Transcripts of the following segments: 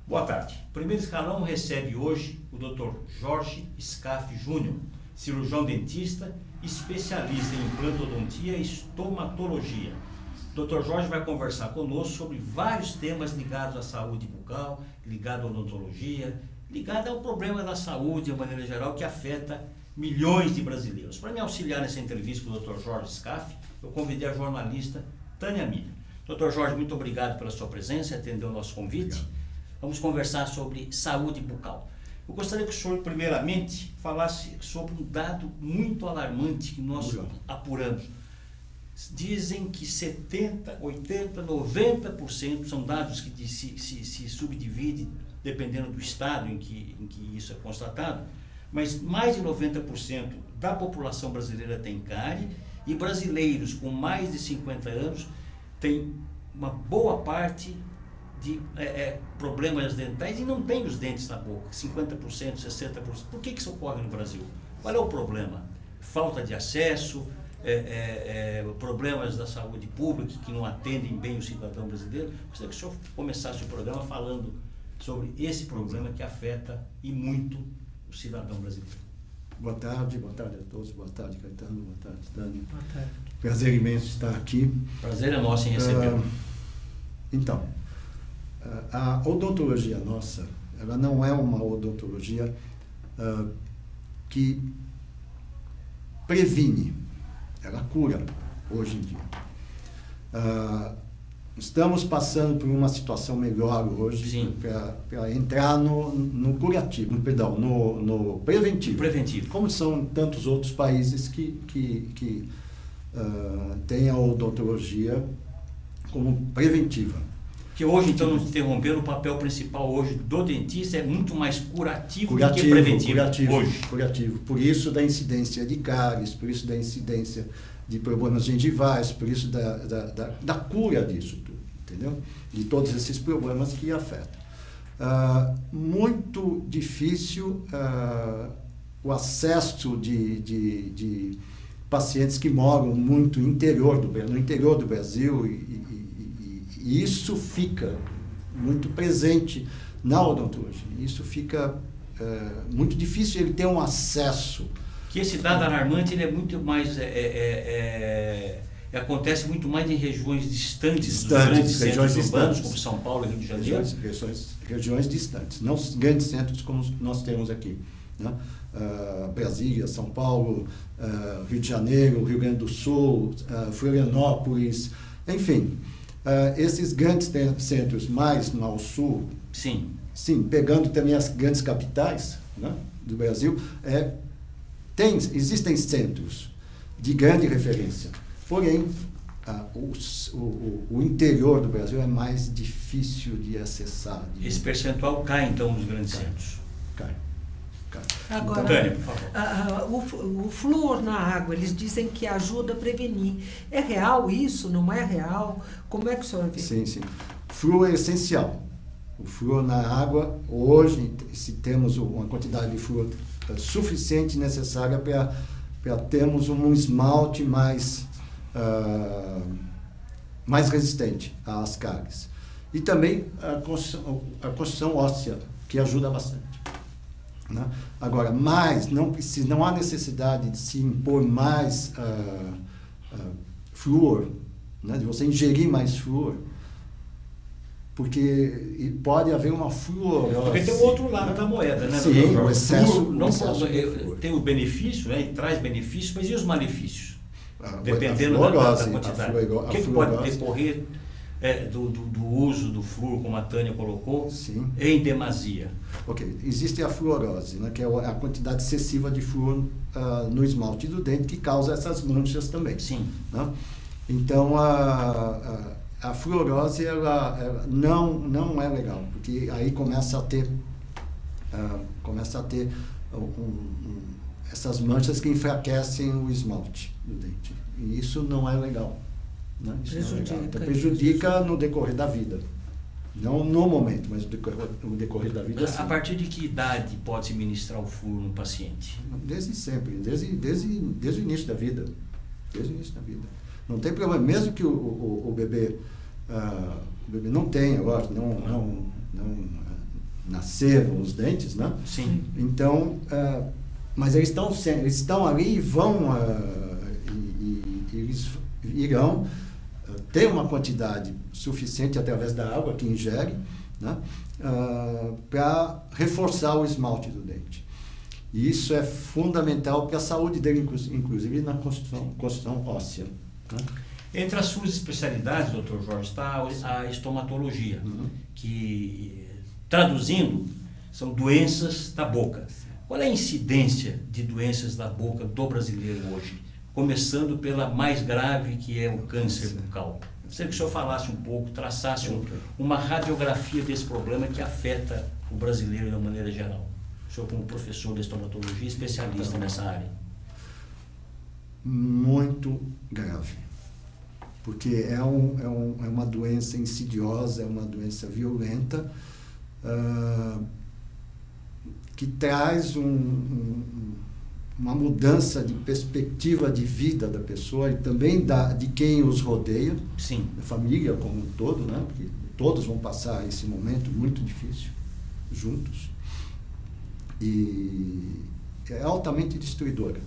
Boa tarde. O primeiro escalão recebe hoje o Dr. Jorge Scaff Júnior, cirurgião dentista, especialista em implantodontia e estomatologia. O Dr. Jorge vai conversar conosco sobre vários temas ligados à saúde bucal, ligado à odontologia, ligado ao problema da saúde de maneira geral que afeta milhões de brasileiros. Para me auxiliar nessa entrevista com o Dr. Jorge Scaff, eu convidei a jornalista Tânia Milha. Dr. Jorge, muito obrigado pela sua presença e atender o nosso convite. Obrigado. Vamos conversar sobre saúde bucal. Eu gostaria que o senhor, primeiramente, falasse sobre um dado muito alarmante que nós apuramos. Dizem que 70%, 80%, 90%, são dados que se subdividem dependendo do estado em que isso é constatado, mas mais de 90% da população brasileira tem cárie e brasileiros com mais de 50 anos têm uma boa parte de problemas dentais e não tem os dentes na boca, 50%, 60%. Por que isso ocorre no Brasil? Qual é o problema? Falta de acesso, problemas da saúde pública que não atendem bem o cidadão brasileiro? Gostaria que o senhor começasse o programa falando sobre esse problema que afeta e muito o cidadão brasileiro. Boa tarde a todos, boa tarde Caetano, boa tarde Tânia. Boa tarde. Prazer imenso estar aqui. Prazer é nosso em recebê-lo. Então, a odontologia nossa, ela não é uma odontologia que previne, ela cura hoje em dia. Estamos passando por uma situação melhor hoje para entrar no curativo, perdão, no preventivo. Preventivo. Como são tantos outros países que têm a odontologia como preventiva. Que hoje, então, nos interrompendo, o papel principal hoje do dentista é muito mais curativo do que preventivo. Curativo. Por isso da incidência de cáries, por isso da incidência de problemas gengivais, por isso da cura disso tudo, entendeu? De todos esses problemas que afetam. Muito difícil o acesso de pacientes que moram muito no interior do Brasil e isso fica muito presente na odontologia. Isso fica muito difícil ele ter um acesso. Que esse dado alarmante ele é muito mais acontece muito mais em regiões distantes dos grandes centros urbanos, como São Paulo e Rio de Janeiro. Regiões distantes, não os grandes centros como nós temos aqui, né? Brasília, São Paulo, Rio de Janeiro, Rio Grande do Sul, Florianópolis, enfim. Esses grandes centros mais ao sul, sim, pegando também as grandes capitais, né, do Brasil, existem centros de grande referência. Porém, o interior do Brasil é mais difícil de acessar. Esse percentual cai, então, nos grandes centros? Cai. Agora, Tânia, por favor. O flúor na água, eles dizem que ajuda a prevenir. É real isso? Não é real? Como é que o senhor vê? Sim. Flúor é essencial. O flúor na água, hoje, se temos uma quantidade de flúor suficiente necessária para termos um esmalte mais resistente às cáries. E também a construção óssea, que ajuda bastante. Né? Agora, não há necessidade de se impor mais flúor, né? De você ingerir mais flúor, porque pode haver uma fluorose. Porque tem o outro lado da moeda, né? Sim, o excesso. Tem o benefício, né? E traz benefícios, mas e os malefícios? Dependendo da quantidade. O que pode decorrer do uso do flúor, como a Tânia colocou, sim, em demasia? Ok, existe a fluorose, né, que é a quantidade excessiva de flúor no esmalte do dente que causa essas manchas também. Sim. Né? Então, a fluorose ela não é legal, porque aí começa a ter essas manchas que enfraquecem o esmalte do dente. E isso não é legal. Né? Isso Prejudica. não é legal. Então, prejudica no decorrer da vida. Não no momento, mas no decorrer da vida, sim. A partir de que idade pode-se ministrar o flúor no paciente? Desde sempre, desde o início da vida. Desde o início da vida. Não tem problema, mesmo que o bebê não tenha, agora, não nasceram os dentes, né? Sim. Então, mas eles estão ali e vão, eles irão ter uma quantidade suficiente através da água que ingere, né? Para reforçar o esmalte do dente. E isso é fundamental para a saúde dele, inclusive na construção óssea. Né? Entre as suas especialidades, Dr. Jorge, está a estomatologia, que, traduzindo, são doenças da boca. Qual é a incidência de doenças da boca do brasileiro hoje? Começando pela mais grave, que é o câncer bucal. Gostaria que o senhor falasse um pouco, traçasse uma radiografia desse problema que afeta o brasileiro de uma maneira geral. O senhor, como professor de estomatologia, especialista nessa área. Muito grave. Porque é uma doença insidiosa, é uma doença violenta, que traz uma mudança de perspectiva de vida da pessoa e também de quem os rodeia. Sim. Da família como um todo, né? Porque todos vão passar esse momento muito difícil juntos. E é altamente destruidora.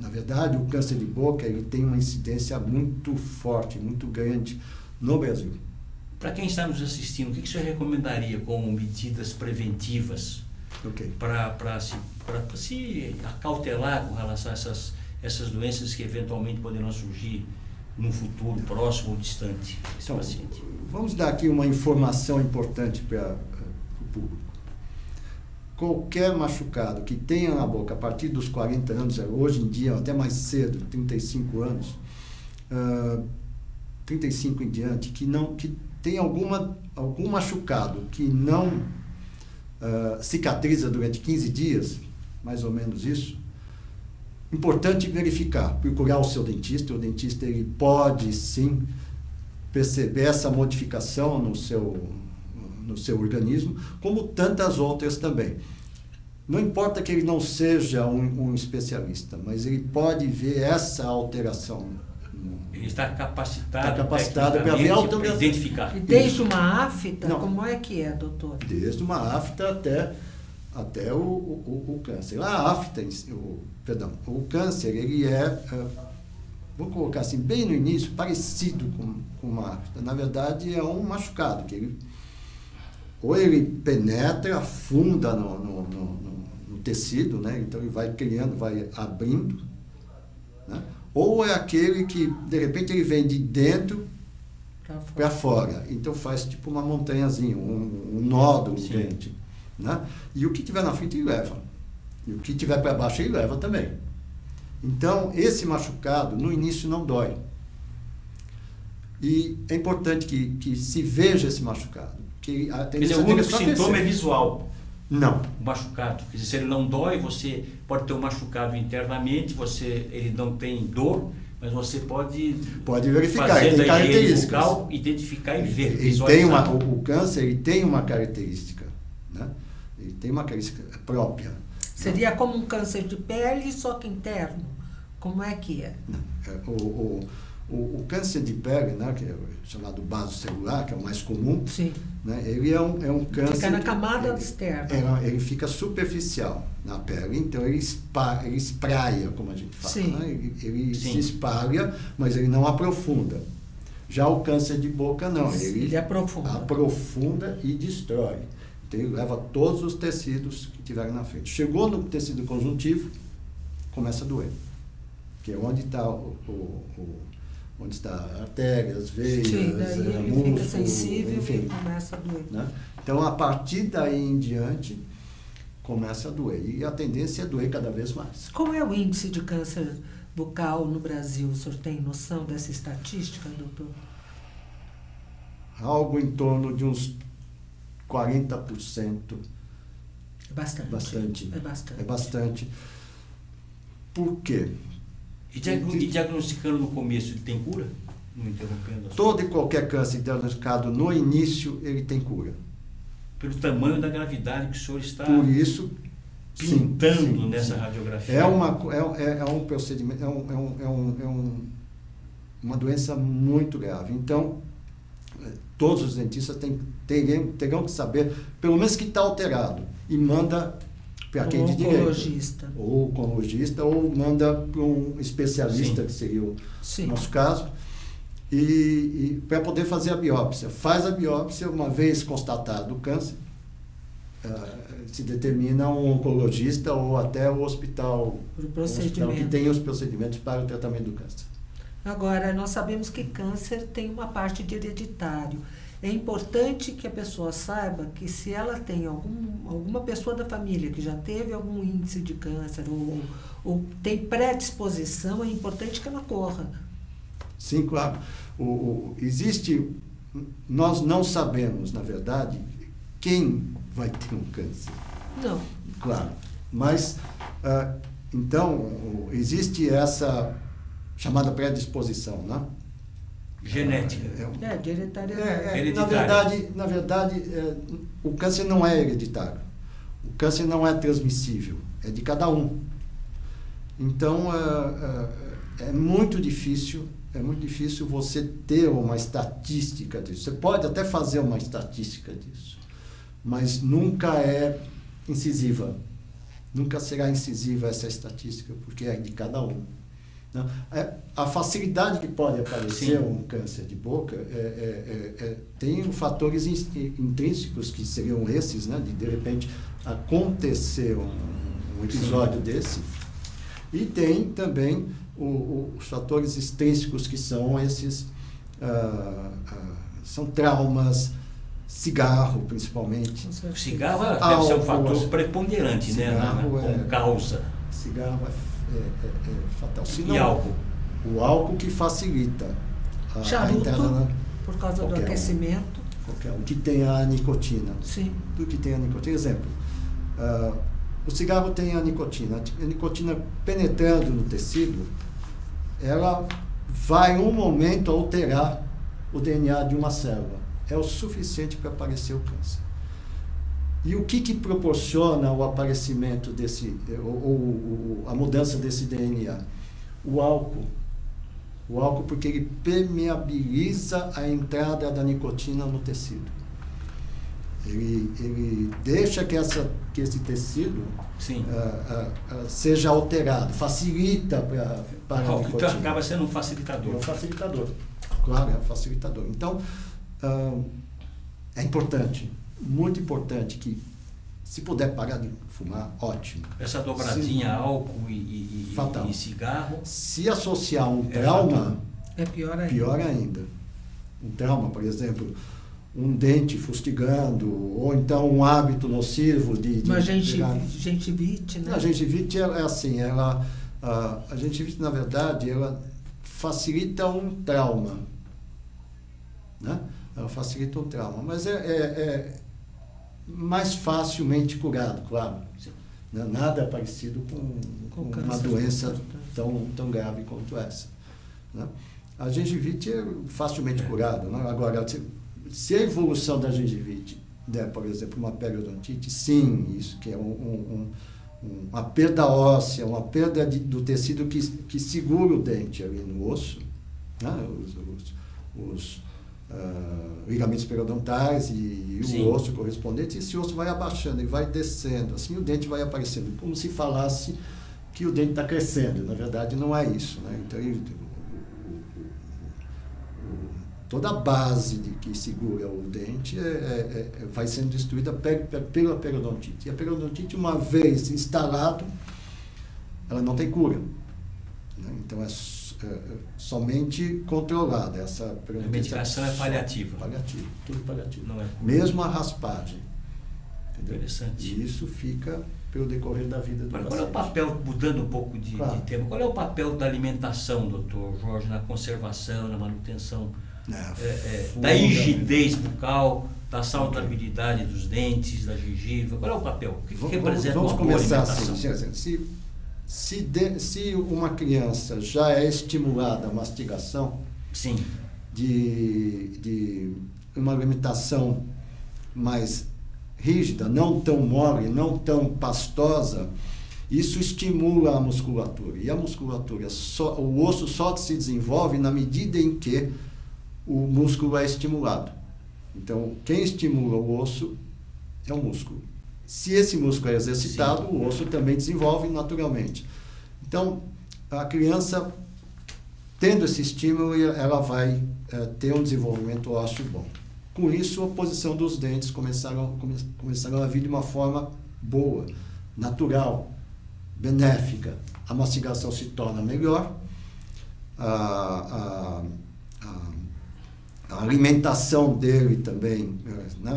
Na verdade, o câncer de boca ele tem uma incidência muito forte, muito grande no Brasil. Para quem está nos assistindo, o que o senhor recomendaria como medidas preventivas para se acautelar com relação a essas doenças que eventualmente poderão surgir num futuro próximo ou distante desse paciente? Vamos dar aqui uma informação importante para o público. Qualquer machucado que tenha na boca a partir dos 40 anos, hoje em dia até mais cedo, 35 anos, 35 em diante, que tem algum machucado que não cicatriza durante 15 dias, mais ou menos isso, importante verificar, procurar o seu dentista. O dentista ele pode sim perceber essa modificação no seu organismo, como tantas outras também. Não importa que ele não seja um especialista, mas ele pode ver essa alteração. Ele está capacitado para ver a alteração. Identificar. E desde uma afta, como é que é, doutor? Desde uma afta até o câncer. A afta, o câncer, ele vou colocar assim, bem no início, parecido com uma afta. Na verdade, é um machucado, que ou ele penetra, afunda no tecido, né? Então ele vai criando, vai abrindo, né? Ou é aquele que, de repente, ele vem de dentro para fora. Então faz tipo uma montanhazinha, um nódulo dente. Né? E o que tiver na frente ele leva. E o que tiver para baixo ele leva também. Então, esse machucado, no início, não dói. E é importante que se veja esse machucado. Quer dizer, o único sintoma é visual. Não. O machucado. Quer dizer, se ele não dói, você pode ter um machucado internamente, ele não tem dor, mas você pode verificar, fazer ele tem características. Bucal, identificar e ver. O câncer ele tem uma característica, né? Ele tem uma característica própria. Seria como um câncer de pele, só que interno? Como é que é? O câncer de pele, né, que é chamado basocelular, que é o mais comum, sim, né, ele é um câncer... Fica na camada externa. Ele fica superficial na pele, então ele espraia, como a gente fala. Sim. Né? Ele se espalha, mas ele não aprofunda. Já o câncer de boca, não. Ele aprofunda e destrói. Então ele leva todos os tecidos que tiverem na frente. Chegou no tecido conjuntivo, começa a doer. Que é onde está onde está artérias, veias, músculo, fica sensível, enfim, e começa a doer. Né? Então, a partir daí em diante, começa a doer. E a tendência é doer cada vez mais. Qual é o índice de câncer bucal no Brasil? O senhor tem noção dessa estatística, doutor? Algo em torno de uns 40% Bastante. Bastante. É bastante. É bastante. Por quê? E diagnosticando no começo, ele tem cura? Não interrompendo a sua... Todo e qualquer câncer diagnosticado no início, ele tem cura. Pelo tamanho da gravidade que o senhor está Por isso, pintando nessa radiografia. É um procedimento, uma doença muito grave. Então, todos os dentistas terão que saber, pelo menos que está alterado, e manda para quem de direito. Ou oncologista, ou manda para um especialista, que seria o nosso caso, e para poder fazer a biópsia. Faz a biópsia, uma vez constatado o câncer, se determina um oncologista ou até o hospital que tem os procedimentos para o tratamento do câncer. Agora, nós sabemos que câncer tem uma parte de hereditário. É importante que a pessoa saiba que se ela tem alguma pessoa da família que já teve algum índice de câncer ou tem predisposição, é importante que ela corra. Sim, claro. Nós não sabemos, na verdade, quem vai ter um câncer. Não. Claro. Mas, então, existe essa chamada predisposição, né? Genética. De hereditário. Na verdade, o câncer não é hereditário. O câncer não é transmissível. É de cada um. Então, é muito difícil você ter uma estatística disso. Você pode até fazer uma estatística disso, mas nunca é incisiva. Nunca será incisiva essa estatística, porque é de cada um. A facilidade que pode aparecer um câncer de boca tem fatores intrínsecos que seriam esses, né, de repente acontecer um episódio desse, e tem também os fatores extrínsecos que são esses, são traumas, cigarro principalmente. O cigarro deve ser um fator preponderante, né, como causa. Cigarro é fatal. E álcool? O álcool que facilita charuto, a entrada por causa do aquecimento. Qualquer um que tenha a nicotina. Sim. Tudo que tenha a nicotina. Exemplo, o cigarro tem a nicotina. A nicotina penetrando no tecido, ela vai, um momento, alterar o DNA de uma célula. É o suficiente para aparecer o câncer. E o que proporciona o aparecimento a mudança desse DNA? O álcool. O álcool, porque ele permeabiliza a entrada da nicotina no tecido. Ele deixa que esse tecido seja alterado, facilita para a nicotina. Então acaba sendo um facilitador. É um facilitador. Claro, é um facilitador. Então, é importante. Muito importante que, se puder parar de fumar, ótimo. Essa dobradinha álcool e cigarro. Se associar um trauma, é pior ainda. Pior ainda. Um trauma, por exemplo, um dente fustigando, ou então um hábito nocivo de uma gengivite, né? A gengivite é assim, a gengivite, na verdade, ela facilita um trauma, né? Ela facilita um trauma, mas é mais facilmente curado, claro. Nada é parecido com uma doença tão grave quanto essa, né? A gengivite é facilmente curada, né? Agora, se a evolução da gengivite der, por exemplo, uma periodontite, sim, isso que é uma perda óssea, uma perda do tecido que segura o dente ali no osso, né? Os ligamentos periodontais e o osso correspondente, esse osso vai abaixando e vai descendo, assim o dente vai aparecendo, como se falasse que o dente está crescendo. Na verdade, não é isso, né? Então, toda a base que segura o dente vai sendo destruída pela periodontite. E a periodontite, uma vez instalado, ela não tem cura, né? Então, somente controlada. A medicação é paliativa. Paliativo, tudo paliativo. Não é. Mesmo a raspagem. Entendeu? Interessante. E isso fica pelo decorrer da vida do paciente. Qual é o papel, mudando um pouco de tema, qual é o papel da alimentação, doutor Jorge, na conservação, na manutenção da rigidez bucal, da saudabilidade dos dentes, da gengiva? Qual é o papel? O que representa vamos uma boa começar alimentação? assim. Se uma criança já é estimulada a mastigação, Sim. de uma alimentação mais rígida, não tão mole, não tão pastosa, isso estimula a musculatura. E a musculatura, o osso só se desenvolve na medida em que o músculo é estimulado. Então, quem estimula o osso é o músculo. Se esse músculo é exercitado, sim, o osso também desenvolve naturalmente. Então, a criança, tendo esse estímulo, ela vai ter um desenvolvimento ósseo bom. Com isso, a posição dos dentes começaram a vir de uma forma boa, natural, benéfica. A mastigação se torna melhor, a alimentação dele também, né,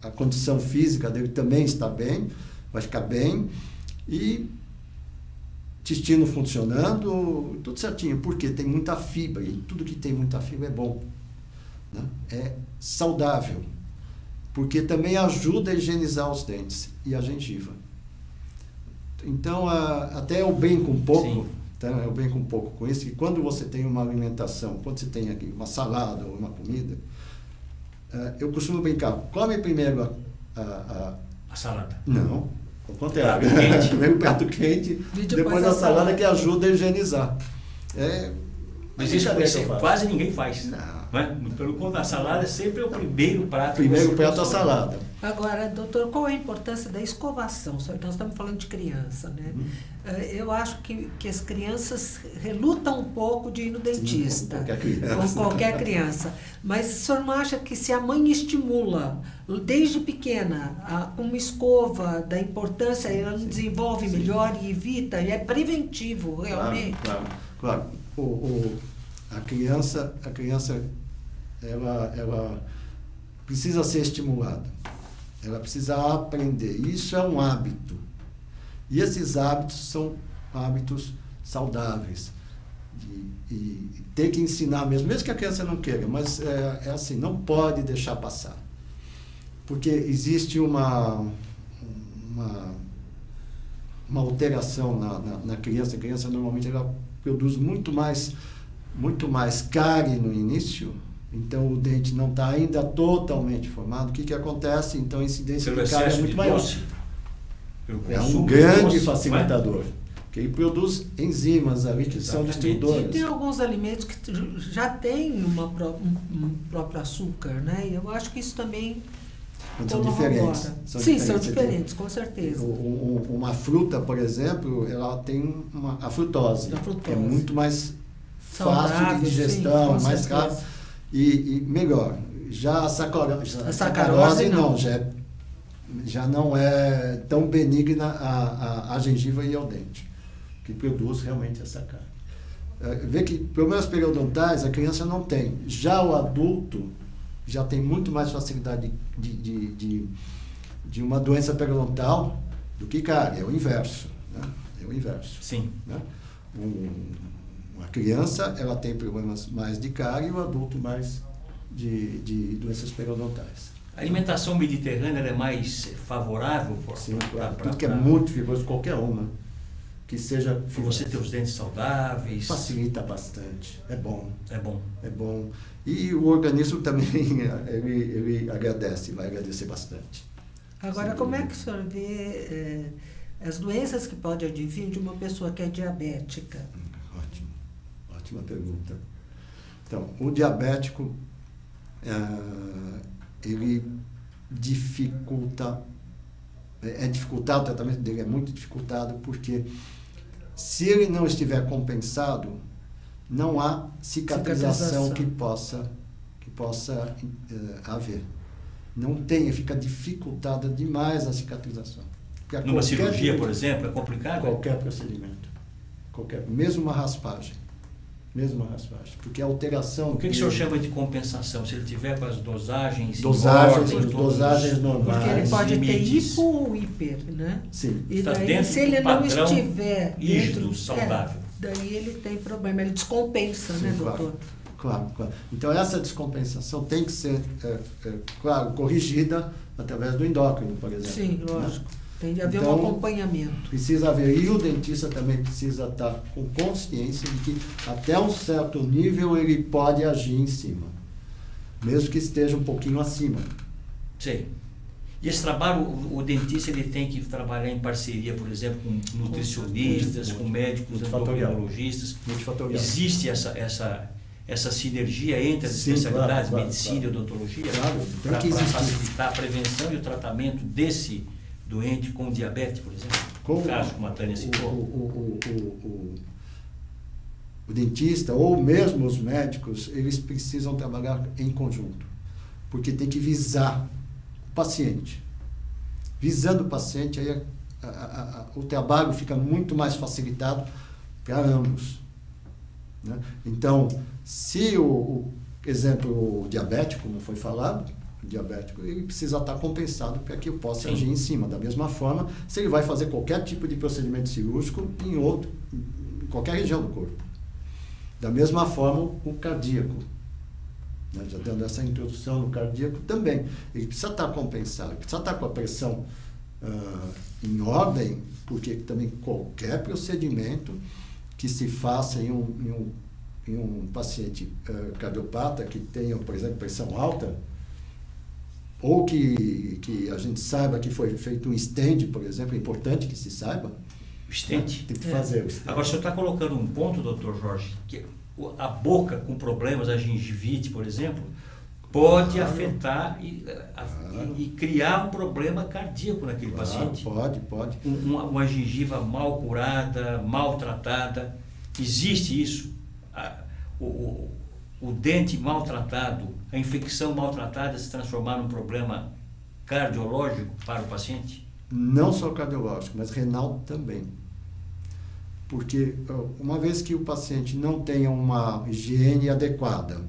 a condição física dele também está bem, vai ficar bem, e intestino funcionando, tudo certinho, porque tem muita fibra, e tudo que tem muita fibra é bom, né? É saudável, porque também ajuda a higienizar os dentes e a gengiva. Então, até o bem com pouco, tá? Eu bem com pouco com isso, que quando você tem uma alimentação, quando você tem aqui uma salada ou uma comida, eu costumo brincar, come primeiro a salada. Não, ao contrário. Primeiro o prato quente, depois a salada, que ajuda a higienizar. Mas isso quase ninguém faz. Não. Pelo contrário, a salada é sempre o primeiro prato. Primeiro prato a salada. Agora, doutor, qual é a importância da escovação? Nós estamos falando de criança, né? Eu acho que as crianças relutam um pouco de ir no dentista. Com qualquer criança. Mas o senhor não acha que se a mãe estimula, desde pequena, com uma escova, da importância, ela desenvolve melhor e evita, e é preventivo, realmente? Claro. A criança ela precisa ser estimulada, ela precisa aprender. Isso é um hábito, e esses hábitos são hábitos saudáveis, e ter que ensinar mesmo que a criança não queira, mas é assim, não pode deixar passar, porque existe uma alteração na criança. A criança normalmente ela produz muito mais cárie no início, então o dente não está ainda totalmente formado. O que acontece? Então a incidência de cárie é muito maior. É um grande facilitador, que ele produz enzimas ali que são destruidoras. E tem alguns alimentos que já têm um próprio açúcar, né? E eu acho que isso também são diferentes. São diferentes, com certeza. Uma fruta, por exemplo, ela tem a frutose, que é muito mais fácil de digestão, sim, mais rápido e melhor. Já a sacarose não, já não é tão benigna a gengiva e ao dente, que produz realmente essa cárie. Vê que problemas periodontais a criança não tem. Já o adulto já tem muito mais facilidade de uma doença periodontal do que cárie. É o inverso, né? É o inverso. Sim. Né? Uma criança, ela tem problemas mais de cárie, e o adulto mais de doenças periodontais. A alimentação mediterrânea é mais favorável? Sim, claro. Tudo que é muito fibroso, qualquer uma, que seja fibroso. Por você ter os dentes saudáveis. Facilita bastante. É bom. É bom. É bom. E o organismo também, ele agradece, vai agradecer bastante. Agora, como é que o senhor vê as doenças que pode advir de uma pessoa que é diabética? Ótima pergunta. Então, o diabético, ele dificulta, dificultado, o tratamento dele é muito dificultado, porque se ele não estiver compensado, não há cicatrização que possa haver. Não tem, fica dificultada demais a cicatrização. Numa cirurgia, por exemplo, é complicado? Qualquer procedimento. Mesmo uma raspagem. Porque a alteração... O que o senhor chama de compensação? Se ele tiver com as dosagens normais. Porque ele pode ter hipo ou hiper, né? Sim. E daí, se ele não estiver rígido, saudável. daí ele tem problema, ele descompensa, sim, né, doutor? Claro. Então, essa descompensação tem que ser, claro, corrigida através do endócrino, por exemplo. Sim, lógico. Né? Tem de haver então, um acompanhamento. Precisa haver, e o dentista também precisa estar com consciência de que até um certo nível ele pode agir em cima, mesmo que esteja um pouquinho acima. Sim. E esse trabalho, o dentista ele tem que trabalhar em parceria, por exemplo, com nutricionistas, com médicos, endocrinologistas. Existe essa sinergia entre as especialidades, medicina e odontologia, para facilitar a prevenção e o tratamento desse doente com diabetes, por exemplo? No caso, como a Tânia citou. O dentista, ou mesmo os médicos, eles precisam trabalhar em conjunto, porque tem que visar o paciente. Visando o paciente, aí o trabalho fica muito mais facilitado para ambos. Né? Então, se exemplo, o diabético, como foi falado, o diabético, ele precisa estar compensado para que eu possa agir em cima. Da mesma forma, se ele vai fazer qualquer tipo de procedimento cirúrgico em qualquer região do corpo. Da mesma forma, o cardíaco. Né? Já dando essa introdução no cardíaco também. Ele precisa estar compensado, ele precisa estar com a pressão em ordem, porque também qualquer procedimento que se faça em um paciente cardiopata que tenha, por exemplo, pressão alta, ou que a gente saiba que foi feito um stent, por exemplo, é importante que se saiba. O stent? Tem que fazer o stent. Agora, o senhor está colocando um ponto, doutor Jorge, que a boca com problemas, a gengivite, por exemplo, pode afetar e criar um problema cardíaco naquele paciente. Pode. Uma gengiva mal curada, maltratada. Existe isso? O dente maltratado, a infecção maltratada se transformar num problema cardiológico para o paciente? Não só cardiológico, mas renal também. Porque uma vez que o paciente não tenha uma higiene adequada,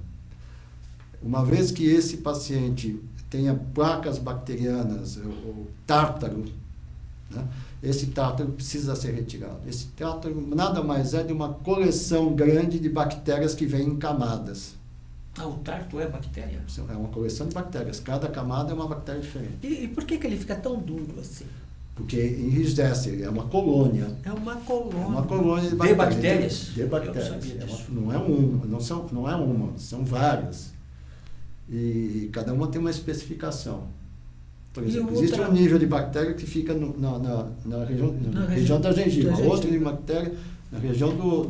uma vez que esse paciente tenha placas bacterianas, ou tártaro, né? Esse tártaro precisa ser retirado. Esse tártaro nada mais é de uma coleção grande de bactérias que vem em camadas. O tártaro é bactéria? É uma coleção de bactérias. Cada camada é uma bactéria diferente. E por que ele fica tão duro assim? Porque enrijece, é uma colônia. É uma colônia. É uma colônia de bactérias. De bactérias. Não é uma, são várias. E cada uma tem uma especificação. Por exemplo, existe um nível de bactéria que fica na região da gengiva, outro de bactéria na região do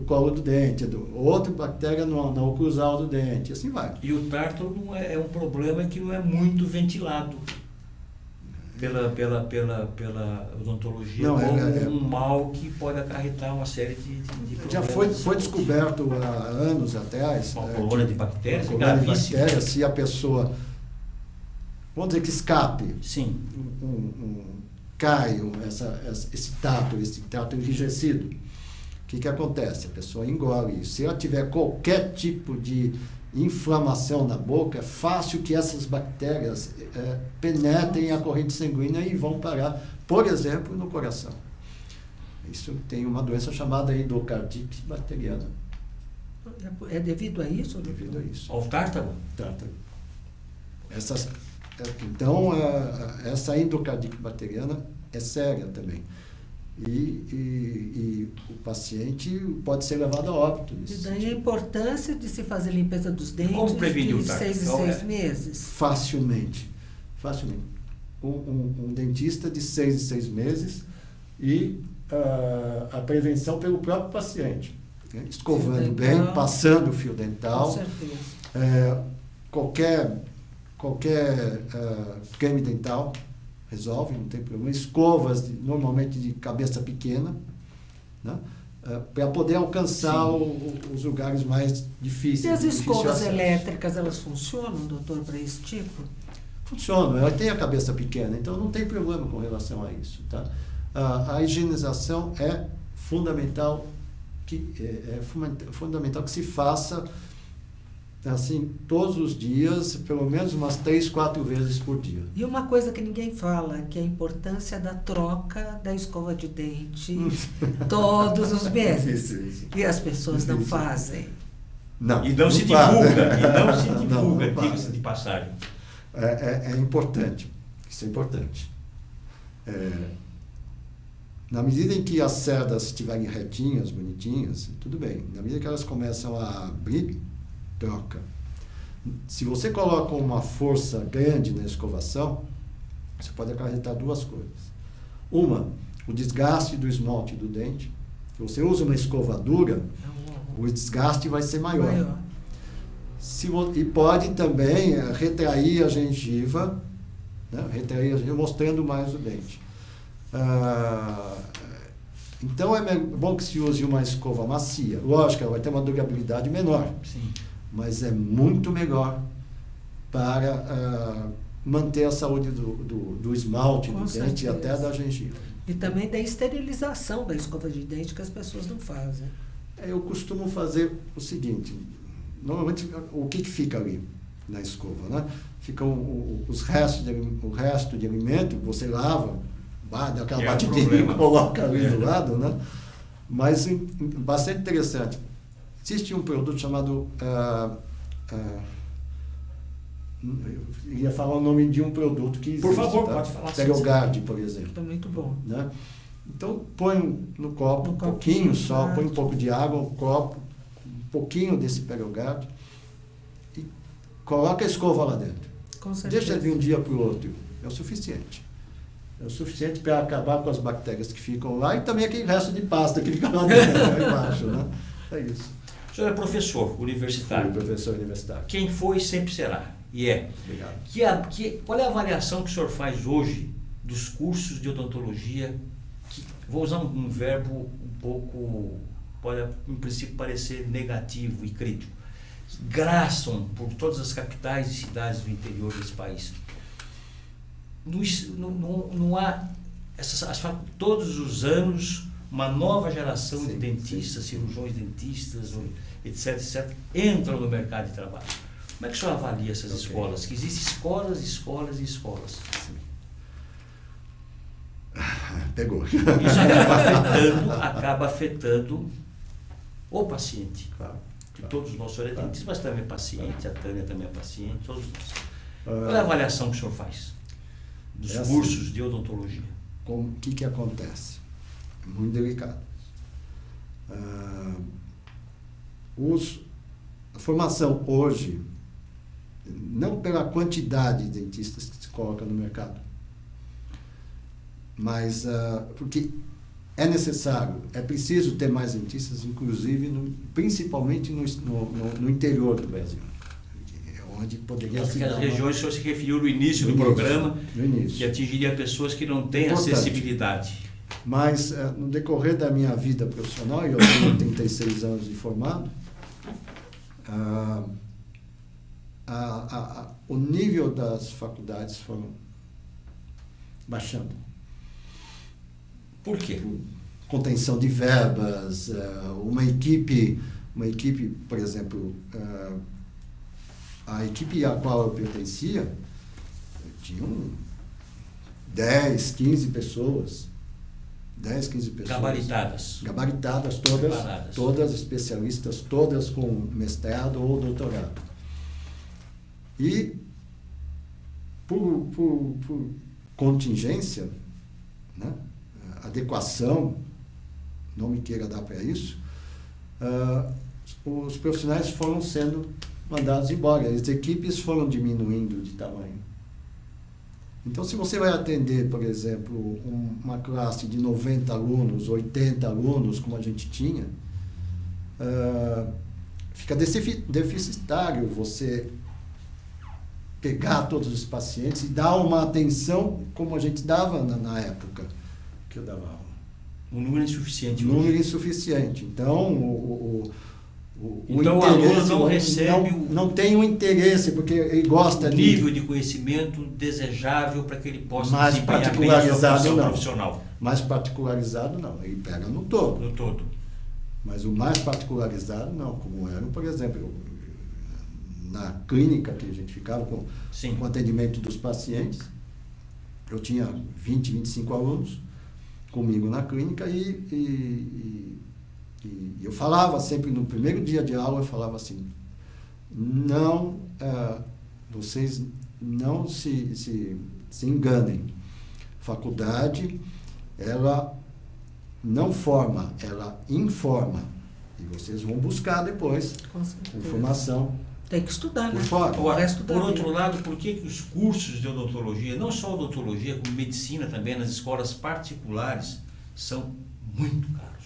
colo do dente, outra bactéria na oclusal do dente, assim vai. E o tártaro não é um problema que não é muito ventilado pela odontologia, como um mal que pode acarretar uma série de problemas. Já foi descoberto há anos atrás uma colônia de bactérias gravíssima. Se a pessoa, vamos dizer que escape, sim, cai esse tato enrijecido, o que acontece? A pessoa engole isso. Se ela tiver qualquer tipo de inflamação na boca, é fácil que essas bactérias penetrem a corrente sanguínea e vão parar, por exemplo, no coração. Isso tem uma doença chamada endocardite bacteriana. É devido a isso? Devido a isso. Ao tártaro? Tártaro. Então, essa endocardite bacteriana é séria também. E o paciente pode ser levado a óbito. E daí a importância de se fazer limpeza dos dentes de 6 em 6 meses? Facilmente. Um dentista de 6 em 6 meses e a prevenção pelo próprio paciente. Né? Escovando bem, passando o fio dental. Com certeza. Qualquer creme dental resolve, não tem problema. Escovas, normalmente de cabeça pequena, né? Para poder alcançar os lugares mais difíceis. E as escovas elétricas, elas funcionam, doutor, para esse tipo? Funcionam, ela tem a cabeça pequena, então não tem problema com relação a isso. Tá? A higienização é fundamental que se faça assim, todos os dias, pelo menos umas 3, 4 vezes por dia. E uma coisa que ninguém fala, que é a importância da troca da escova de dente todos os meses. Isso. E as pessoas não fazem. Não. E não se divulga, diga-se de passagem. É importante. Isso é importante. Na medida em que as cerdas estiverem retinhas, bonitinhas, tudo bem. Na medida que elas começam a abrir, troca. Se você coloca uma força grande na escovação, você pode acarretar 2 coisas. Uma, o desgaste do esmalte do dente. Se você usa uma escova dura, o desgaste vai ser maior. E pode também retrair a gengiva, né? Mostrando mais o dente. Então é bom que se use uma escova macia. Lógico, ela vai ter uma durabilidade menor. Sim. Mas é muito melhor para manter a saúde do esmalte do dente e até da gengiva. E também da esterilização da escova de dente, que as pessoas não fazem. Eu costumo fazer o seguinte, normalmente o que fica ali na escova, né? Ficam os restos o resto de alimento, você lava, dá aquela batidinha e coloca ali do lado, né? Mas bastante interessante. Existe um produto chamado... eu ia falar o nome de um produto que existe. Por favor, pode falar. Perogard, por exemplo. Está muito bom. Né? Então, põe no copo um pouquinho só, põe um pouco de água, um copo, um pouquinho desse Perogard e coloca a escova lá dentro. Com certeza. Deixa de um dia para o outro. É o suficiente. É o suficiente para acabar com as bactérias que ficam lá e também aquele resto de pasta que fica lá dentro, lá embaixo. Né? É isso. O senhor é professor universitário. Fui professor universitário. Quem foi sempre será. E é. Obrigado. Qual é a avaliação que o senhor faz hoje dos cursos de odontologia? Vou usar um verbo um pouco, pode em princípio parecer negativo e crítico, que graçam por todas as capitais e cidades do interior desse país. Não há, todos os anos, uma nova geração de dentistas, cirurgiões dentistas, etc., entram no mercado de trabalho. Como é que o senhor avalia essas escolas? Que existem escolas e escolas. Sim. Pegou. Isso acaba afetando o paciente. Claro. Todos nós, o senhor é dentista, mas também é paciente, a Tânia também é paciente, todos nós. Qual é a avaliação que o senhor faz dos cursos de odontologia? O que acontece? É muito delicado. A formação hoje, não pela quantidade de dentistas que se coloca no mercado, mas porque é necessário, é preciso ter mais dentistas, inclusive, principalmente no interior do Brasil, onde poderia ser... Aquelas regiões que o senhor se referiu no início do programa, que atingiria pessoas que não têm acessibilidade. Mas, no decorrer da minha vida profissional, eu tenho 36 anos de formado, o nível das faculdades foram baixando. Por quê? Contenção de verbas, uma equipe, por exemplo, a equipe a qual eu pertencia, tinham 10, 15 pessoas. Gabaritadas, todas especialistas, todas com mestrado ou doutorado. E, por contingência, né, adequação, não me queira dar para isso, os profissionais foram sendo mandados embora, as equipes foram diminuindo de tamanho. Então, se você vai atender, por exemplo, uma classe de 90 alunos, 80 alunos, como a gente tinha, fica deficitário você pegar todos os pacientes e dar uma atenção como a gente dava na época que eu dava aula. Um número insuficiente. Então, o aluno não recebe não tem o interesse, porque ele gosta de nível de conhecimento desejável para que ele possa mais particularizado não. Profissional. Mais particularizado não, ele pega no todo. Mas o mais particularizado não, como era, por exemplo, na clínica que a gente ficava com o atendimento dos pacientes. Eu tinha 20, 25 alunos comigo na clínica e eu falava sempre, no primeiro dia de aula, eu falava assim, vocês não se enganem. Faculdade, ela não forma, ela informa. E vocês vão buscar depois informação. Tem que estudar, né? Por outro lado, por que os cursos de odontologia, não só odontologia, como medicina também, nas escolas particulares, são muito caros?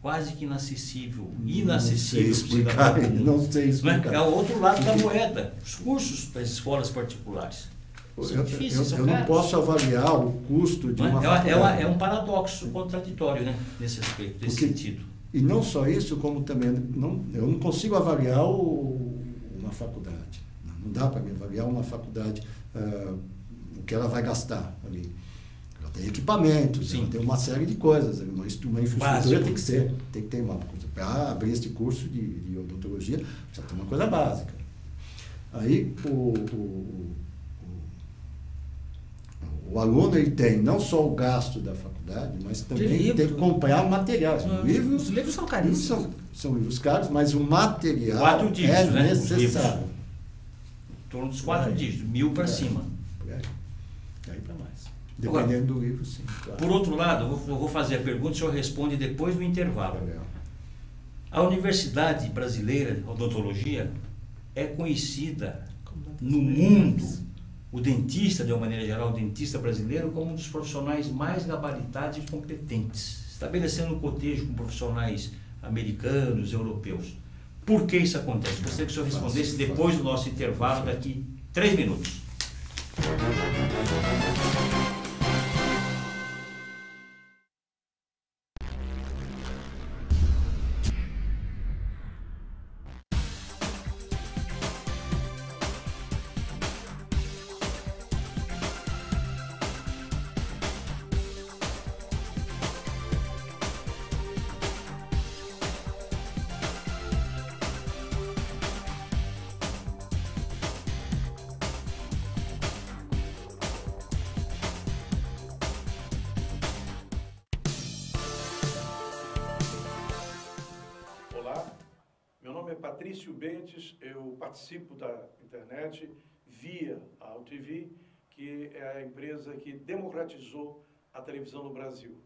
Quase que inacessível Não sei explicar. É o outro lado da moeda, os cursos das escolas particulares. Eu não posso avaliar o custo de uma faculdade. É um paradoxo contraditório, né, nesse aspecto, nesse sentido. E não só isso, como também eu não consigo avaliar uma faculdade. Não dá para me avaliar uma faculdade, o que ela vai gastar ali. Ela tem equipamentos, ela tem uma série de coisas. Uma infraestrutura tem que ter uma coisa. Para abrir este curso de odontologia, precisa ter uma coisa básica. Aí o aluno ele tem não só o gasto da faculdade, mas também tem que comprar materiais. Os livros são caríssimos. São livros caros, mas o material dígitos, é necessário. Em torno dos 4 dígitos, 1.000 para cima. Daí para mais. Dependendo do livro, sim. Claro. Por outro lado, eu vou fazer a pergunta, o senhor responde depois do intervalo. A Universidade Brasileira de Odontologia é conhecida no mundo, o dentista, de uma maneira geral, o dentista brasileiro, como um dos profissionais mais gabaritados e competentes, estabelecendo um cotejo com profissionais americanos, europeus. Por que isso acontece? Gostaria que o senhor respondesse depois do nosso intervalo, daqui 3 minutos. Patrício Bentes, eu participo da internet via a AltV, que é a empresa que democratizou a televisão no Brasil,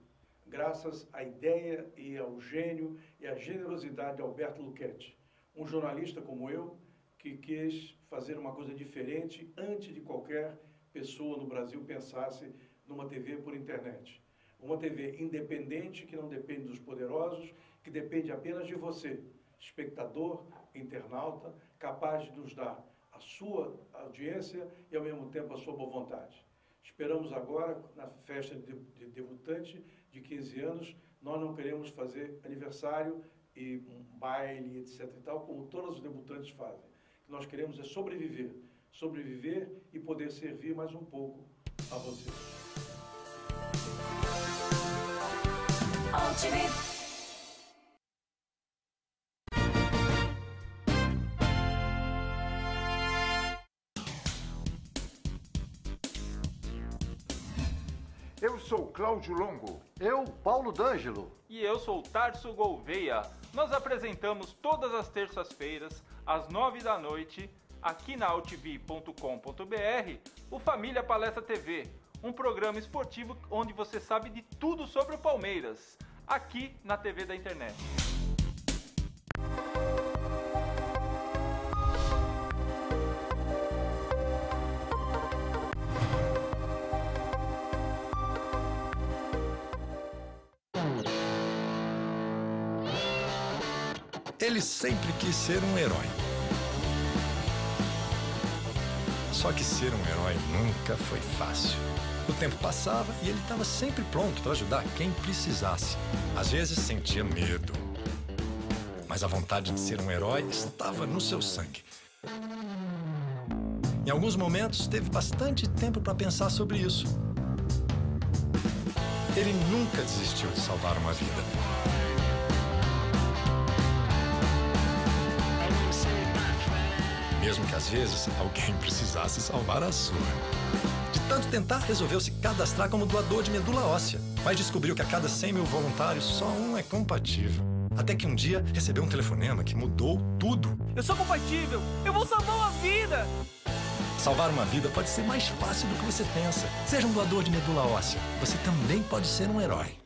graças à ideia e ao gênio e à generosidade de Alberto Luchetti, um jornalista como eu, que quis fazer uma coisa diferente antes de qualquer pessoa no Brasil pensasse numa TV por internet. Uma TV independente, que não depende dos poderosos, que depende apenas de você, espectador, internauta, capaz de nos dar a sua audiência e, ao mesmo tempo, a sua boa vontade. Esperamos agora, na festa de debutante de 15 anos, nós não queremos fazer aniversário e um baile, etc. e tal, como todos os debutantes fazem. O que nós queremos é sobreviver. Sobreviver e poder servir mais um pouco a vocês. Eu sou Cláudio Longo. Eu, Paulo D'Angelo. E eu sou o Tarso Gouveia. Nós apresentamos todas as terças-feiras, às 9 da noite, aqui na altv.com.br, o Família Palestra TV, um programa esportivo onde você sabe de tudo sobre o Palmeiras, aqui na TV da internet. Ele sempre quis ser um herói. Só que ser um herói nunca foi fácil. O tempo passava e ele estava sempre pronto para ajudar quem precisasse. Às vezes sentia medo. Mas a vontade de ser um herói estava no seu sangue. Em alguns momentos, teve bastante tempo para pensar sobre isso. Ele nunca desistiu de salvar uma vida. mesmo que às vezes alguém precisasse salvar a sua. De tanto tentar, resolveu se cadastrar como doador de medula óssea, mas descobriu que a cada 100 mil voluntários, só um é compatível. Até que um dia recebeu um telefonema que mudou tudo. Eu sou compatível! Eu vou salvar uma vida! Salvar uma vida pode ser mais fácil do que você pensa. Seja um doador de medula óssea. Você também pode ser um herói.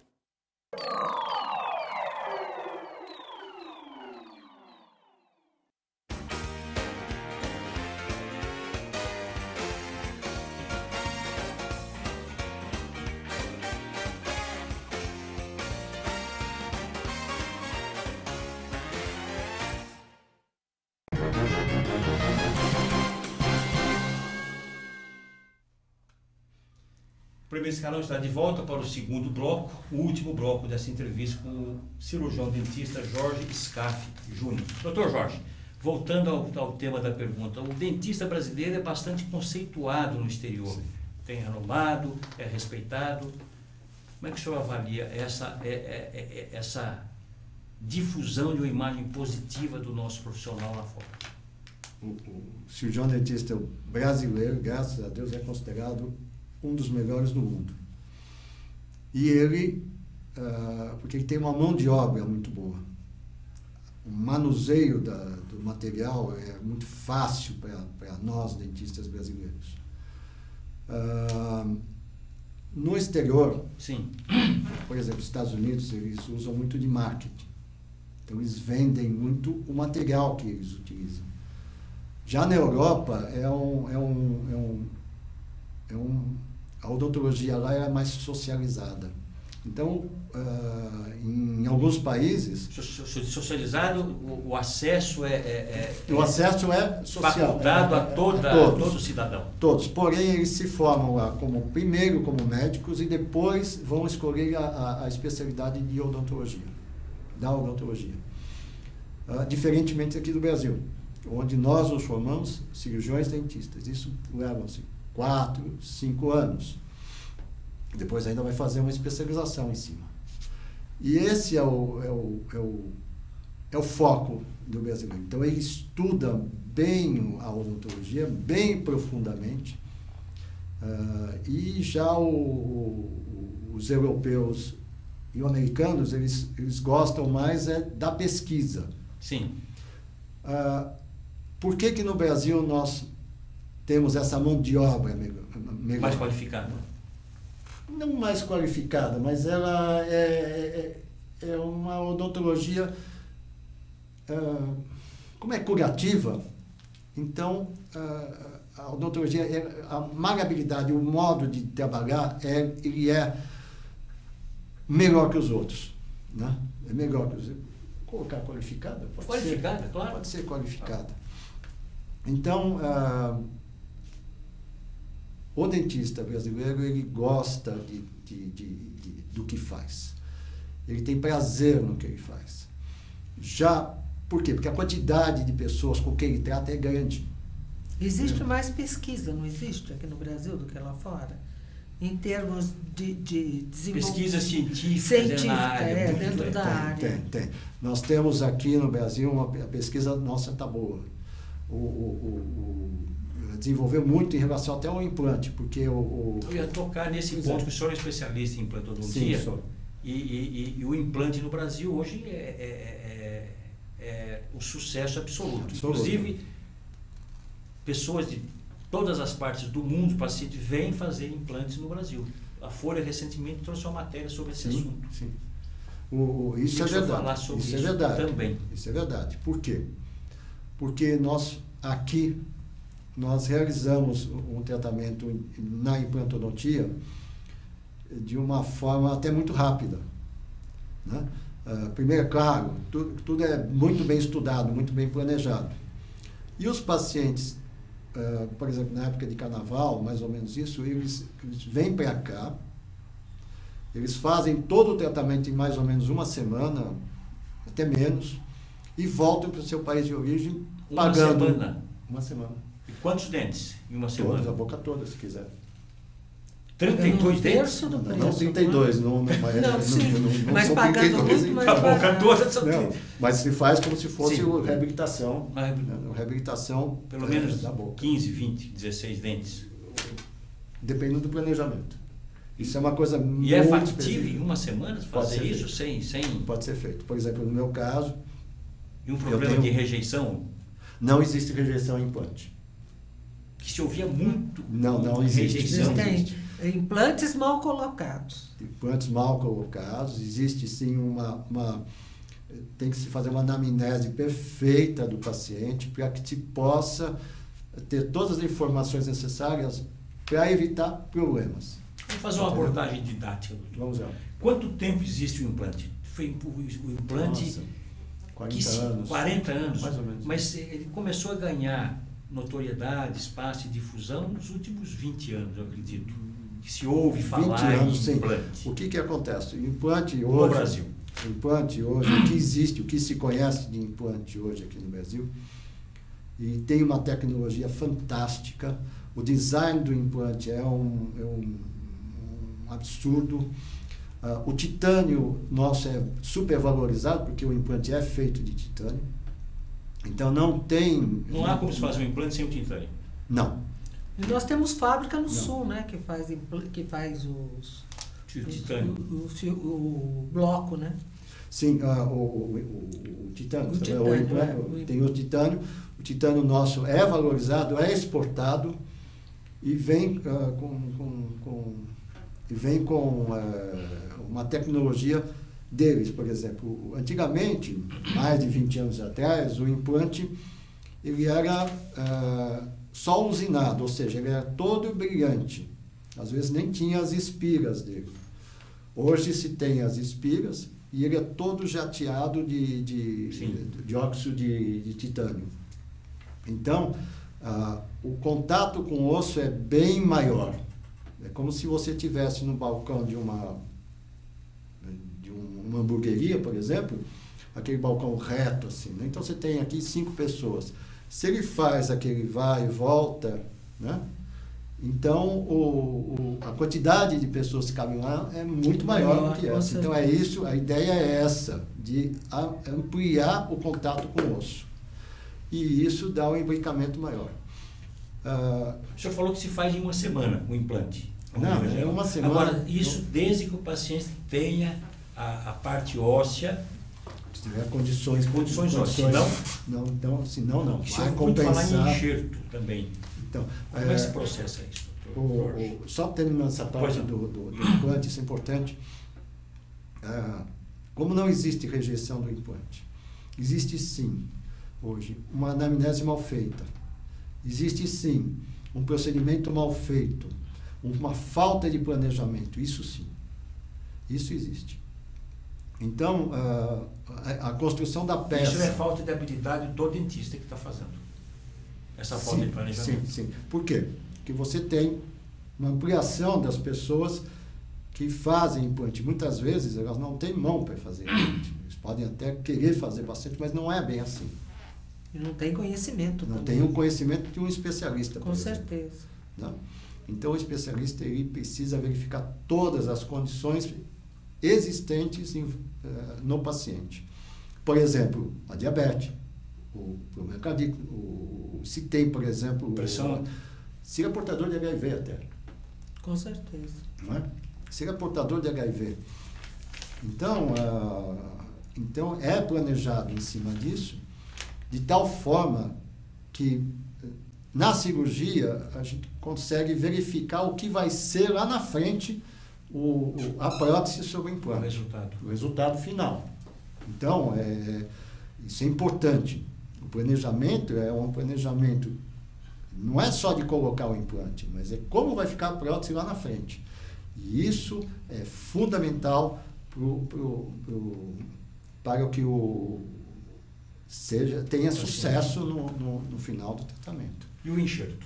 O Primeiro Escalão está de volta para o segundo bloco, o último bloco dessa entrevista com o cirurgião dentista Jorge Scaff Júnior. Doutor Jorge, voltando ao tema da pergunta, o dentista brasileiro é bastante conceituado no exterior. Sim. Tem renomado, é respeitado. Como é que o senhor avalia essa difusão de uma imagem positiva do nosso profissional lá fora? O cirurgião dentista brasileiro, graças a Deus, é considerado um dos melhores do mundo. E ele, porque ele tem uma mão de obra muito boa. O manuseio do material é muito fácil para nós, dentistas brasileiros. No exterior, sim, por exemplo, nos Estados Unidos, eles usam muito de marketing. Então, eles vendem muito o material que eles utilizam. Já na Europa, a odontologia lá é mais socializada. Então, em alguns países... Socializado, o acesso o acesso é social. Facultado a todo cidadão. Todos. Porém, eles se formam lá primeiro como médicos e depois vão escolher a especialidade de odontologia, da odontologia. Diferentemente aqui do Brasil, onde nós nos formamos cirurgiões dentistas. Isso leva-se 4, 5 anos. Depois ainda vai fazer uma especialização em cima. E esse é o foco do brasileiro. Então, ele estuda bem a odontologia, bem profundamente. E já os europeus e os americanos, eles gostam mais da pesquisa. Sim. Por que no Brasil nós temos essa mão de obra melhor? Mais qualificada? Não mais qualificada, mas ela é uma odontologia, como é curativa, então a odontologia, a maleabilidade, o modo de trabalhar, ele é melhor que os outros, né? É melhor que os outros. Colocar qualificada? Pode qualificada, ser, claro. Pode ser qualificada. Então, o dentista brasileiro, ele gosta do que faz. Ele tem prazer no que ele faz. Por quê? Porque a quantidade de pessoas com quem ele trata é grande. Existe mais pesquisa, não existe, aqui no Brasil do que lá fora? Em termos de desenvolvimento. Pesquisa científica na área. Dentro da área. Tem. Nós temos aqui no Brasil, a pesquisa nossa está boa. Desenvolveu muito em relação até ao implante, porque eu ia tocar nesse ponto, que o senhor é especialista em implantodontia. Sim, e o implante no Brasil hoje é um sucesso absoluto. Inclusive, pessoas de todas as partes do mundo, pacientes, vêm fazer implantes no Brasil. A Folha recentemente trouxe uma matéria sobre esse assunto. Sim. Isso é verdade. Falar sobre isso é verdade. Também. Isso é verdade. Por quê? Porque nós realizamos um tratamento na implantodontia de uma forma até muito rápida, né? Primeiro, claro, tudo é muito bem estudado, muito bem planejado. E os pacientes, por exemplo, na época de carnaval, mais ou menos isso, eles vêm para cá, eles fazem todo o tratamento em mais ou menos uma semana, até menos, e voltam para o seu país de origem pagando... Uma semana. Uma semana. E quantos dentes em uma semana? Todos, a boca toda, se quiser. 32 um dentes? terço do preço. Não 32, mas são pagando 32 muito mais Tá bom, barato. 14 são Não, mas se faz como se fosse Sim. reabilitação. Reabilitação Pelo menos da boca. 15, 20, 16 dentes. Dependendo do planejamento. Isso é uma coisa muito E é factível específica. em uma semana Pode fazer ser isso sem Pode ser feito. Por exemplo, no meu caso, e um problema de rejeição não existe rejeição em implante. que se ouvia muito. Não existe. Rejeição. Existem implantes mal colocados. Implantes mal colocados, existe sim tem que se fazer uma anamnese perfeita do paciente para que se possa ter todas as informações necessárias para evitar problemas. Vamos fazer uma abordagem didática, doutor. Vamos lá. Quanto tempo existe o implante? Foi o implante... Nossa, 40 anos. 40 anos. Mais ou menos. Mas ele começou a ganhar notoriedade, espaço e difusão nos últimos 20 anos, eu acredito. Que se ouve falar 20 anos, em sim. implante. O que acontece? O implante No hoje... Brasil. O implante hoje, o que existe, o que se conhece de implante hoje aqui no Brasil, e tem uma tecnologia fantástica. O design do implante é um absurdo. O titânio nosso é super valorizado, porque o implante é feito de titânio. Então não tem... Não há como se fazer um implante sem o titânio. Não. E nós temos fábrica no Não. Sul, né? Que faz os... Titânio. O bloco, né? Sim, o titânio. O sabe? titânio, implante, tem o titânio. O titânio nosso é valorizado, é exportado e vem com uma tecnologia deles. Por exemplo, antigamente, mais de 20 anos atrás, o implante ele era só usinado, ou seja, ele era todo brilhante. Às vezes nem tinha as espigas dele. Hoje se tem as espigas e ele é todo jateado de óxido de titânio. Então, o contato com o osso é bem maior. É como se você estivesse no balcão de uma hamburgueria, por exemplo, aquele balcão reto assim, né? Então você tem aqui 5 pessoas. Se ele faz aquele vai e volta, né? Então a quantidade de pessoas que cabem lá é muito maior do que essa. Então é isso, a ideia é essa, de ampliar o contato com o osso. E isso dá um imbricamento maior. O senhor falou que se faz em uma semana o implante. Não, é uma semana. Agora, isso desde que o paciente tenha a parte óssea. Se tiver condições ósseas. Senão não. Que se ouve muito falar em enxerto também. Então, como é que se processa isso, doutor? Só terminando essa parte do implante, isso é importante. Como não existe rejeição do implante, existe sim, hoje, uma anamnese mal feita. Existe sim um procedimento mal feito, uma falta de planejamento, isso sim. Isso existe. Então, a construção da peça... Isso é falta de habilidade do dentista que está fazendo. Essa falta de planejamento. Sim. Por quê? Porque você tem uma ampliação das pessoas que fazem implante. Muitas vezes elas não têm mão para fazer implante. Eles podem até querer fazer bastante, mas não é bem assim. E não tem conhecimento. Não também. tem o conhecimento de um especialista. Com certeza. Não? Então o especialista ele precisa verificar todas as condições existentes no paciente. Por exemplo, a diabetes, o problema cardíaco, se tem, por exemplo, pressão. Se é portador de HIV até. Com certeza. Não é? Se é portador de HIV. Então é planejado em cima disso, de tal forma que na cirurgia a gente consegue verificar o que vai ser lá na frente a prótese sobre o implante. O resultado final. Então, isso é importante. O planejamento é um planejamento, não é só de colocar o implante, mas é como vai ficar a prótese lá na frente. E isso é fundamental para que tenha sucesso no final do tratamento. E o enxerto,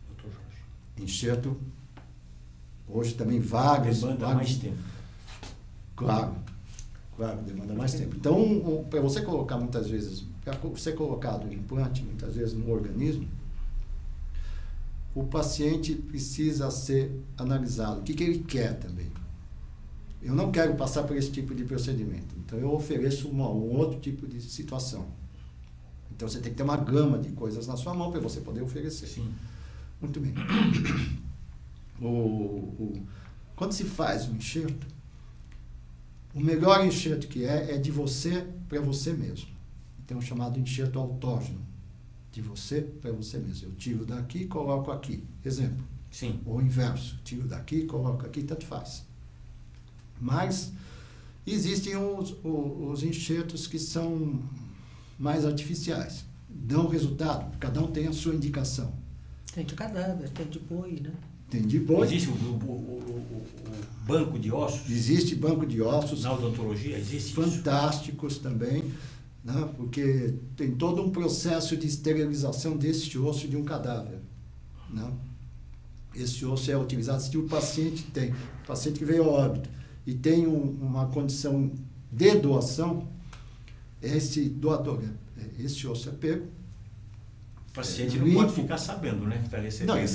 doutor Jorge? Enxerto, hoje também vários... Demanda mais tempo. Claro, demanda mais tempo. Então, para você colocar muitas vezes, para ser colocado um implante, muitas vezes no organismo, o paciente precisa ser analisado. O que ele quer também? Eu não quero passar por esse tipo de procedimento, então eu ofereço um outro tipo de situação. Então você tem que ter uma gama de coisas na sua mão para você poder oferecer. Sim. Muito bem. Quando se faz um enxerto, o melhor enxerto que é de você para você mesmo. Então, chamado enxerto autógeno. De você para você mesmo. Eu tiro daqui e coloco aqui. Exemplo. Sim. Ou inverso. Tiro daqui e coloco aqui, tanto faz. Mas existem os enxertos que são mais artificiais. Dão resultado. Cada um tem a sua indicação. Tem de cadáver, tem de boi, né? Tem de boi. Existe o banco de ossos? Existe banco de ossos. Na odontologia existe fantásticos isso? Também, né? Porque tem todo um processo de esterilização desse osso de um cadáver. Né? Esse osso é utilizado se o paciente que veio a óbito e tem uma condição de doação, esse doador, esse osso é pego. O paciente não pode ficar sabendo, né? Que está recebendo. Não, ele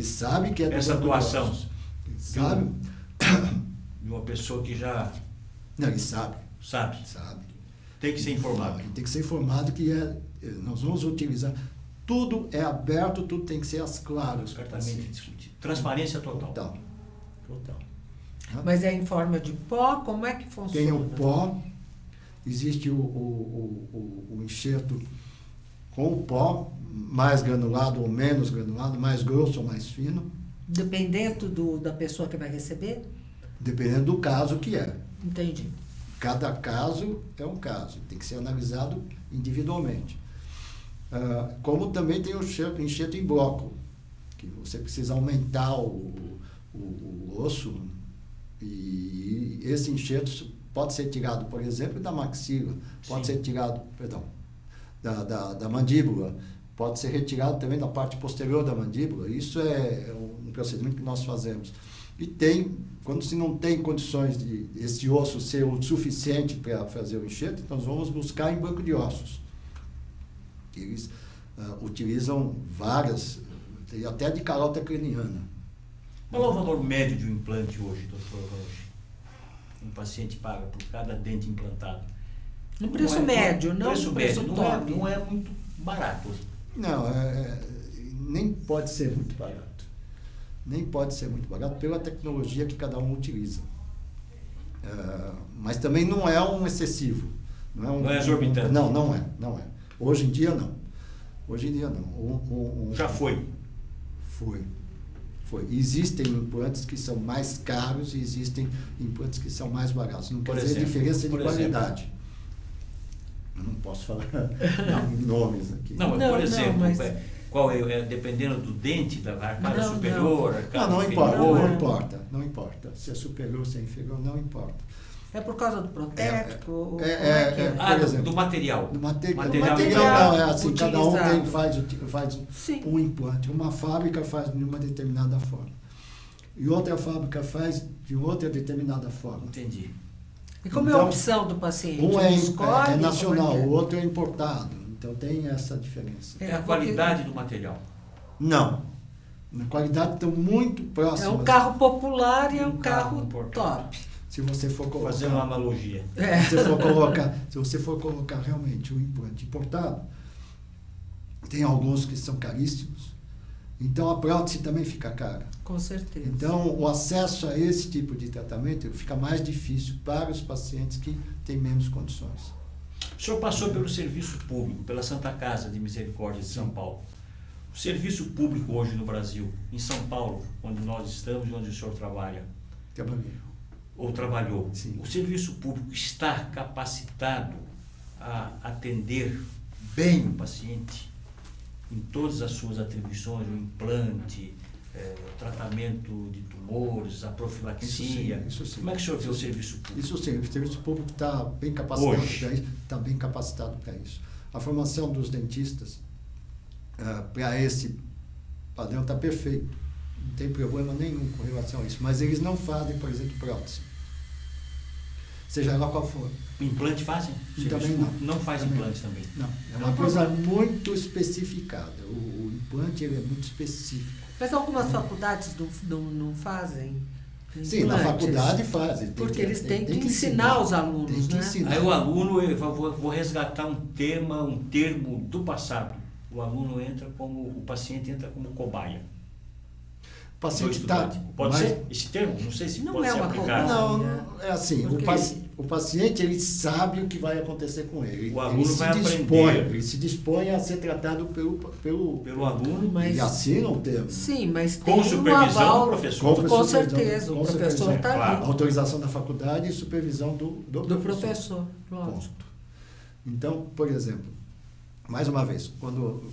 sabe que é essa doação. Ele sabe. De uma pessoa que já... Não, ele sabe. Sabe. Tem que ser informado. Tem que ser informado que nós vamos utilizar... Tudo é aberto, tudo tem que ser às claras. Certamente discutido. Transparência total. Total. Mas é em forma de pó? Como é que funciona? Tem o pó, existe o enxerto com o pó, mais granulado ou menos granulado, mais grosso ou mais fino. Dependendo da pessoa que vai receber? Dependendo do caso que é. Entendi. Cada caso é um caso, tem que ser analisado individualmente. Como também tem o enxerto em bloco, que você precisa aumentar o osso, e esse enxerto pode ser tirado, por exemplo, da maxila, pode ser tirado, da mandíbula, pode ser retirado também da parte posterior da mandíbula. Isso é um procedimento que nós fazemos. E quando se não tem condições de esse osso ser o suficiente para fazer o enxerto, então nós vamos buscar em banco de ossos. Eles utilizam várias, até de calota craniana. Qual é o valor médio de um implante hoje, doutor Roche? Um paciente paga por cada dente implantado. No preço médio, não no preço top. Não é muito barato. Não, nem pode ser muito barato. Nem pode ser muito barato pela tecnologia que cada um utiliza. Mas também não é um excessivo. Não é exorbitante. Não é. Hoje em dia não. Já foi. Foi. Existem implantes que são mais caros e existem implantes que são mais baratos. Não quer dizer diferença de qualidade. Eu não posso falar nomes aqui. Não, por exemplo, qual dependendo do dente, da arcada superior, arcada inferior? Não importa. Se é superior ou se é inferior, não importa. É por causa do protético? Por exemplo, do material. Do material não, é assim, cada um faz um implante. Uma fábrica faz de uma determinada forma. E outra fábrica faz de outra determinada forma. Entendi. E como é a opção do paciente? Um é nacional, o outro é importado. Então tem essa diferença. É a qualidade do material? Não. Na qualidade estão muito próximas. É um carro popular e é um carro top. Se você for colocar... Fazer uma analogia. Se você for colocar realmente um implante importado, tem alguns que são caríssimos. Então a prótese também fica cara. Com certeza. Então o acesso a esse tipo de tratamento fica mais difícil para os pacientes que têm menos condições. O senhor passou pelo serviço público, pela Santa Casa de Misericórdia de São Paulo. O serviço público hoje no Brasil, em São Paulo, onde nós estamos e onde o senhor trabalha, ou trabalhou, sim, o serviço público está capacitado a atender bem o paciente em todas as suas atribuições, o implante, o tratamento de tumores, a profilaxia? Isso sim. Como é que o senhor vê o serviço público? Isso sim, o serviço público está bem capacitado para isso. Está bem capacitado para isso. A formação dos dentistas para esse padrão está perfeito. Não tem problema nenhum com relação a isso. Mas eles não fazem, por exemplo, prótese. seja ela qual for. Implante fazem? Também não. Não faz Também implante também? Não, é uma coisa muito especificada. O implante ele é muito específico. Mas algumas faculdades não fazem implantes? Sim, na faculdade fazem. Porque eles têm que ensinar os alunos, tem que né? ensinar. Aí o aluno, eu vou resgatar um termo do passado. O aluno entra como, o paciente entra como cobaia. O paciente está... Pode ser esse termo? Não sei se Não pode é ser uma aplicado. cobaia. Não, é assim, o paciente ele sabe o que vai acontecer com ele. O aluno ele vai aprender. aprender. Ele se dispõe a ser tratado pelo aluno, mas... E assina o termo. Sim, mas com tem um supervisão aval, do professor. Com certeza, o professor está claro. ali. Autorização da faculdade e supervisão do professor. Lógico. Ponto. Então, por exemplo, mais uma vez, quando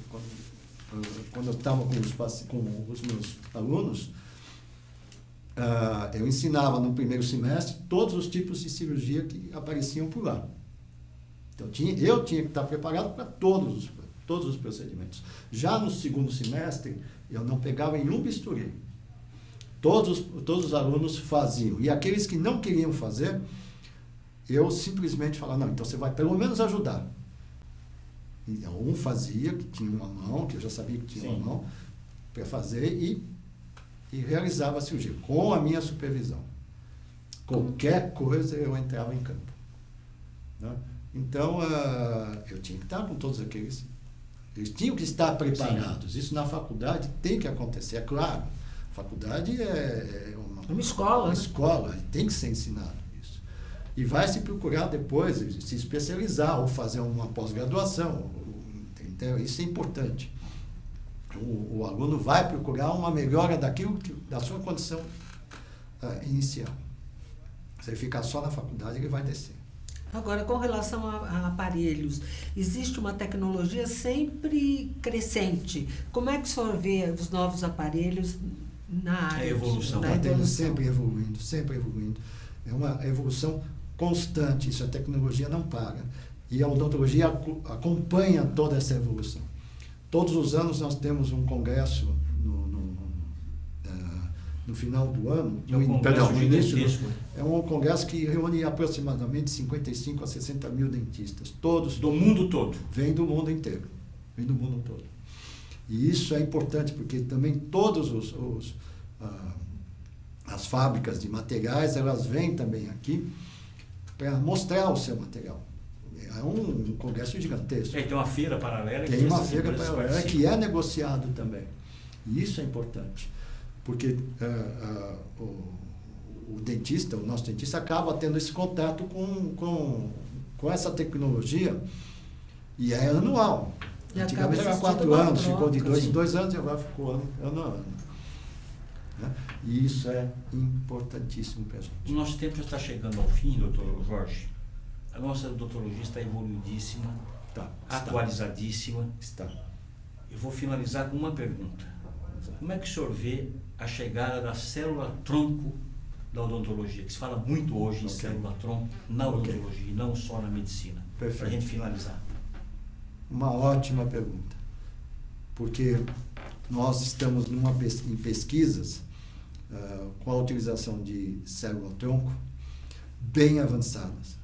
eu estava com os meus alunos, eu ensinava no primeiro semestre todos os tipos de cirurgia que apareciam por lá. Então, eu tinha que estar preparado para todos os procedimentos. Já no segundo semestre, eu não pegava em um bisturi. Todos os alunos faziam. E aqueles que não queriam fazer, eu simplesmente falava, não, então você vai pelo menos ajudar. Então, um fazia, que tinha uma mão, que eu já sabia que tinha uma mão, para fazer e realizava a cirurgia, com a minha supervisão. Qualquer coisa eu entrava em campo. Né? Então, eu tinha que estar com todos aqueles. Eles tinham que estar preparados. Sim. Isso na faculdade tem que acontecer, é claro. A faculdade é uma escola. Uma escola, tem que ser ensinado isso. E vai se procurar depois se especializar ou fazer uma pós-graduação. Então, isso é importante. O aluno vai procurar uma melhora da sua condição inicial. Se ele ficar só na faculdade, ele vai descer. Agora, com relação a aparelhos, existe uma tecnologia sempre crescente. Como é que o senhor vê os novos aparelhos na área? A evolução. Sempre evoluindo, sempre evoluindo. É uma evolução constante, isso, a tecnologia não para. E a odontologia acompanha toda essa evolução. Todos os anos nós temos um congresso no final do ano, no início, é um congresso que reúne aproximadamente 55 a 60 mil dentistas, todos do mundo todo. Vem do mundo inteiro, vem do mundo todo. E isso é importante porque também todos as fábricas de materiais, elas vêm também aqui para mostrar o seu material. É um congresso gigantesco. Tem uma feira paralela. Tem uma feira paralela que é negociado também. E isso é importante. Porque o dentista, o nosso dentista, acaba tendo esse contato com essa tecnologia e é anual. E antigamente era 4 anos, ficou de 2 em 2 anos e agora ficou ano a ano. Né? E isso é importantíssimo para a gente. O nosso tempo já está chegando ao fim, doutor Jorge. A nossa odontologia está evoluidíssima, atualizadíssima. Está. Eu vou finalizar com uma pergunta. Como é que o senhor vê a chegada da célula-tronco da odontologia? Que se fala muito hoje em célula-tronco na odontologia, e não só na medicina. Para a gente finalizar. Uma ótima pergunta. Porque nós estamos em pesquisas com a utilização de célula-tronco bem avançadas.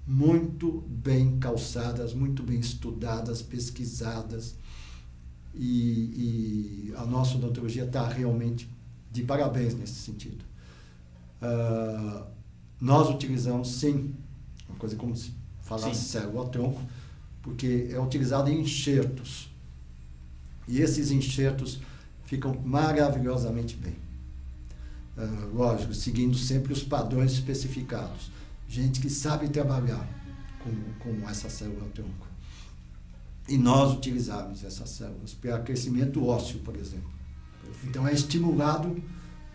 Muito bem calçadas, muito bem estudadas, pesquisadas, e a nossa odontologia está realmente de parabéns nesse sentido. Nós utilizamos, sim, uma coisa como se falasse célula-tronco, porque é utilizado em enxertos, e esses enxertos ficam maravilhosamente bem. Lógico, seguindo sempre os padrões especificados. Gente que sabe trabalhar com essa célula-tronco. E nós utilizamos essas células para crescimento ósseo, por exemplo. Então é estimulado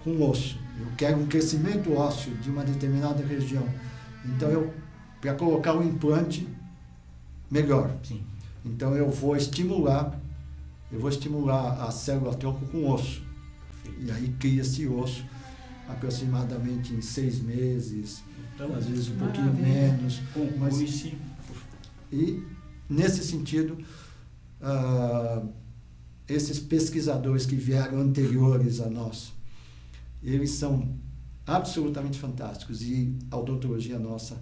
com osso. Eu quero um crescimento ósseo de uma determinada região. Então para colocar o implante melhor. Sim. Então eu vou estimular a célula-tronco com osso. E aí cria-se osso aproximadamente em 6 meses, então, às vezes um pouquinho menos. E, nesse sentido, esses pesquisadores que vieram anteriores a nós, eles são absolutamente fantásticos. E a odontologia nossa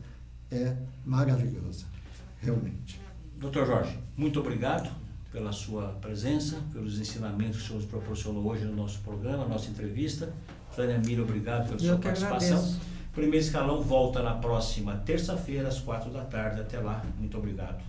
é maravilhosa, realmente. Dr. Jorge, muito obrigado pela sua presença, pelos ensinamentos que o senhor nos proporcionou hoje no nosso programa, na nossa entrevista. Tânia Mira, obrigado pela sua participação. Agradeço. Primeiro Escalão volta na próxima terça-feira, às 4 da tarde. Até lá, muito obrigado.